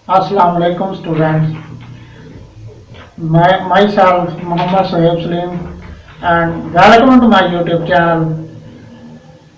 Assalamualaikum students. Myself Muhammad Sohaib Salim and welcome to my YouTube channel.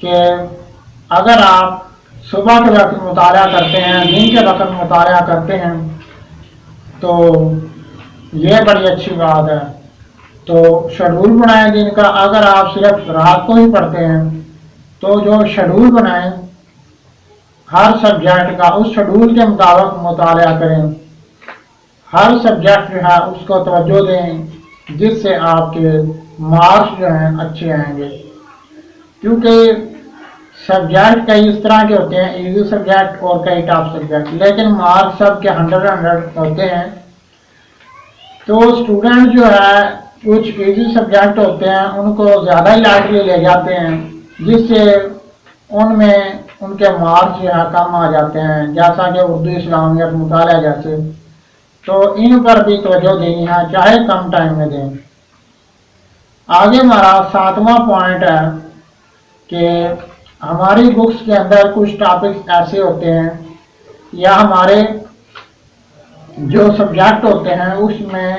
کہ اگر آپ صبح کے وقت مطالعہ کرتے ہیں، دن کے وقت مطالعہ کرتے ہیں تو یہ بڑی اچھی بات ہے۔ تو شیڈول بنائیں دن کا۔ اگر آپ صرف رات کو ہی پڑھتے ہیں تو جو شیڈول بنائیں ہر سبجیکٹ کا، اس شیڈول کے مطابق مطالعہ کریں، ہر سبجیکٹ جو ہے اس کو توجہ دیں، جس سے آپ کے مارکس جو ہیں اچھے آئیں گے۔ کیونکہ سبجیکٹ کئی اس طرح کے ہوتے ہیں، ایزی سبجیکٹ اور کئی ٹف سبجیکٹ، لیکن مارکس سب کے 100 ہوتے ہیں۔ تو اسٹوڈنٹ جو ہے کچھ ایزی سبجیکٹ ہوتے ہیں ان کو زیادہ ہی لائٹلی لے جاتے ہیں، جس سے ان میں ان کے مارکس جو ہے کم آ جاتے ہیں، جیسا کہ اردو، اسلامیات، مطالعہ جیسے۔ تو ان پر بھی توجہ دینی ہے، چاہے کم ٹائم میں دیں۔ آگے ہمارا 7واں پوائنٹ ہے کہ ہماری بکس کے اندر کچھ ٹاپکس ایسے ہوتے ہیں یا ہمارے جو سبجیکٹ ہوتے ہیں اس میں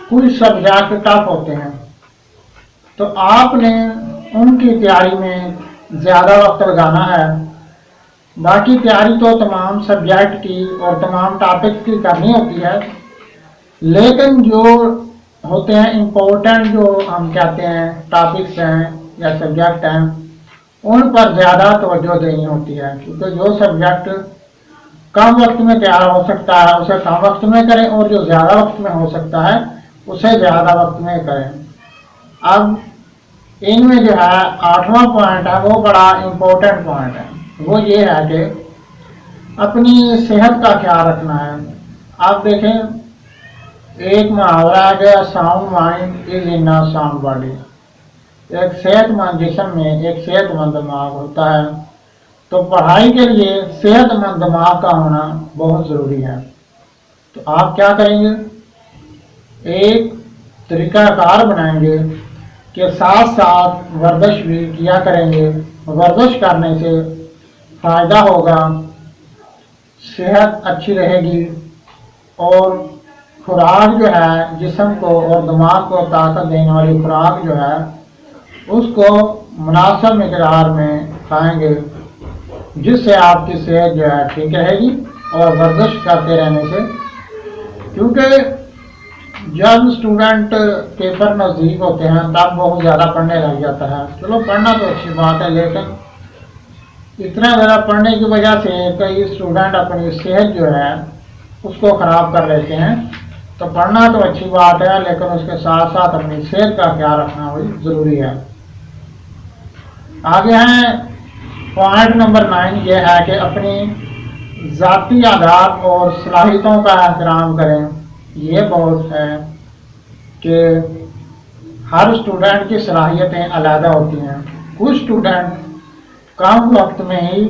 کچھ سبجیکٹ ٹف ہوتے ہیں، تو آپ نے ان کی تیاری میں زیادہ وقت لگانا ہے۔ باقی تیاری تو تمام سبجیکٹ کی اور تمام ٹاپکس کی کرنی ہوتی ہے، لیکن جو ہوتے ہیں امپورٹنٹ، جو ہم کہتے ہیں ٹاپکس ہیں یا سبجیکٹ ہیں، ان پر زیادہ توجہ دینی ہوتی ہے، کیونکہ جو سبجیکٹ کم وقت میں تیار ہو سکتا ہے اسے کم وقت میں کریں، اور جو زیادہ وقت میں ہو سکتا ہے اسے زیادہ وقت میں کریں۔ اب ان میں جو ہے 8واں پوائنٹ ہے، وہ بڑا امپورٹنٹ پوائنٹ ہے، وہ یہ ہے کہ اپنی صحت کا خیال رکھنا ہے۔ آپ دیکھیں ایک محاورہ ہے کہ sound mind is in a sound body, ایک صحت مند جسم میں ایک صحت مند دماغ ہوتا ہے۔ تو پڑھائی کے لیے صحت مند دماغ کا ہونا بہت ضروری ہے۔ تو آپ کیا کریں گے، ایک طریقہ کار بنائیں گے کہ ساتھ ساتھ ورزش بھی کیا کریں گے۔ ورزش کرنے سے فائدہ ہوگا، صحت اچھی رہے گی، اور خوراک جو ہے جسم کو اور دماغ کو طاقت دینے والی خوراک جو ہے اس کو مناسب مقدار میں کھائیں گے، جس سے آپ کی صحت جو ہے ٹھیک رہے گی۔ اور ورزش کرتے رہنے سے، کیونکہ جب اسٹوڈنٹ پیپر نزدیک ہوتے ہیں تب بہت زیادہ پڑھنے لگ جاتا ہے۔ چلو پڑھنا تو اچھی بات ہے، لیکن اتنا زیادہ پڑھنے کی وجہ سے کئی اسٹوڈنٹ اپنی صحت جو ہے اس کو خراب کر لیتے ہیں۔ تو پڑھنا تو اچھی بات ہے، لیکن اس کے ساتھ ساتھ اپنی صحت کا خیال رکھنا بھی ضروری ہے۔ آگے ہیں پوائنٹ نمبر 9، یہ ہے کہ اپنی ذاتی عادات اور صلاحیتوں کا احترام کریں۔ یہ بہت ہے کہ ہر اسٹوڈنٹ کی صلاحیتیں علیحدہ ہوتی ہیں۔ کچھ اسٹوڈنٹ کم وقت میں ہی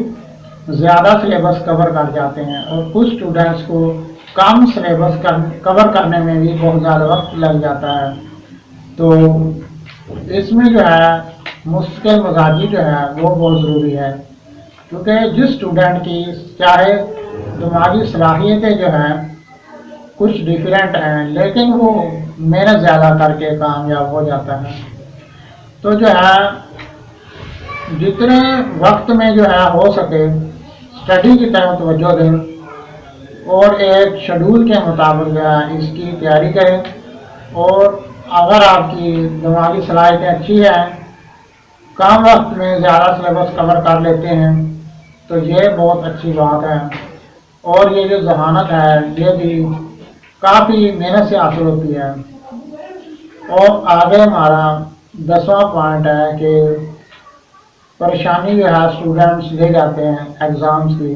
زیادہ سلیبس کور کر جاتے ہیں، اور کچھ اسٹوڈنٹس کو کم سلیبس کور کرنے میں بھی بہت زیادہ وقت لگ جاتا ہے۔ تو اس میں جو ہے مستقل مزاجی جو ہے وہ بہت ضروری ہے، کیونکہ جس اسٹوڈنٹ کی چاہے دماغی صلاحیتیں جو ہیں کچھ ڈیفرینٹ ہیں، لیکن وہ محنت زیادہ کر کے کامیاب ہو جاتا ہے۔ تو جو ہے جتنے وقت میں جو ہے ہو سکے اسٹڈی کی طرف توجہ دیں، اور ایک شیڈول کے مطابق جو ہے اس کی تیاری کریں۔ اور اگر آپ کی دماغی صلاحیتیں اچھی ہیں، کم وقت میں زیادہ سلیبس کور کر لیتے ہیں، تو یہ بہت اچھی بات ہے۔ اور یہ جو ذہانت ہے یہ بھی کافی محنت سے حاصل ہوتی ہے۔ اور آگے ہمارا 10واں پوائنٹ ہے کہ پریشانی جو ہے اسٹوڈنٹس لے جاتے ہیں ایگزامس کی،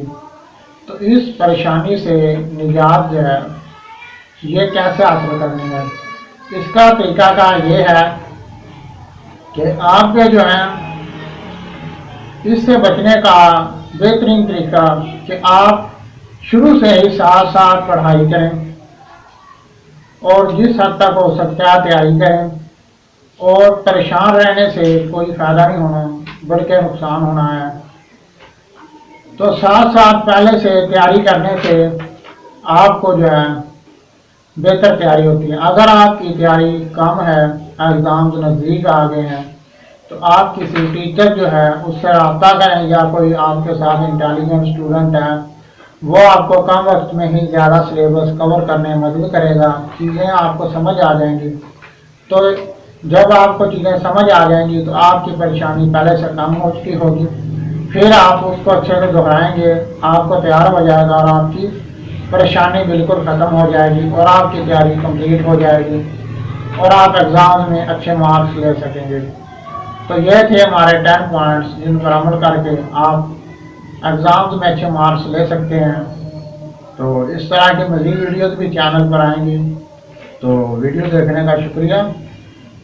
تو اس پریشانی سے نجات جو ہے یہ کیسے حاصل کرنی ہے۔ اس کا طریقہ کار یہ ہے کہ آپ کے جو ہے اس سے بچنے کا بہترین طریقہ کہ آپ شروع سے ہی ساتھ ساتھ پڑھائی کریں، اور جس حد تک ہو سکتا ہے تیاری کریں، اور پریشان رہنے سے کوئی فائدہ نہیں ہونا بلکہ نقصان ہونا ہے۔ تو ساتھ ساتھ پہلے سے تیاری کرنے سے آپ کو جو ہے بہتر تیاری ہوتی ہے۔ اگر آپ کی تیاری کم ہے، ایگزامز نزدیک آ گئے ہیں، تو آپ کسی ٹیچر جو ہے اس سے رابطہ کریں، یا کوئی آپ کے ساتھ انٹیلیجنٹ اسٹوڈنٹ ہے، وہ آپ کو کم وقت میں ہی زیادہ سلیبس کور کرنے میں مدد کرے گا، چیزیں آپ کو سمجھ آ جائیں گی۔ تو جب آپ کو چیزیں سمجھ آ جائیں گی تو آپ کی پریشانی پہلے سے کم ہو چکی ہوگی، پھر آپ اس کو اچھے سے دہرائیں گے، آپ کو تیار ہو جائے گا اور آپ کی پریشانی بالکل ختم ہو جائے گی اور آپ کی تیاری کمپلیٹ ہو جائے گی اور آپ ایگزام میں اچھے مارکس لے سکیں گے۔ تو یہ تھے ہمارے 10 پوائنٹس جن پر عمل کر کے آپ ایگزامز میں اچھے مارکس لے سکتے ہیں۔ تو اس طرح کی مزید ویڈیوز بھی چینل پر آئیں گی، تو ویڈیو دیکھنے کا شکریہ۔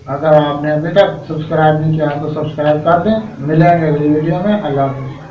اگر آپ نے ابھی تک سبسکرائب نہیں کیا تو سبسکرائب کر دیں۔ ملیں گے اگلی ویڈیو میں۔ اللہ حافظ۔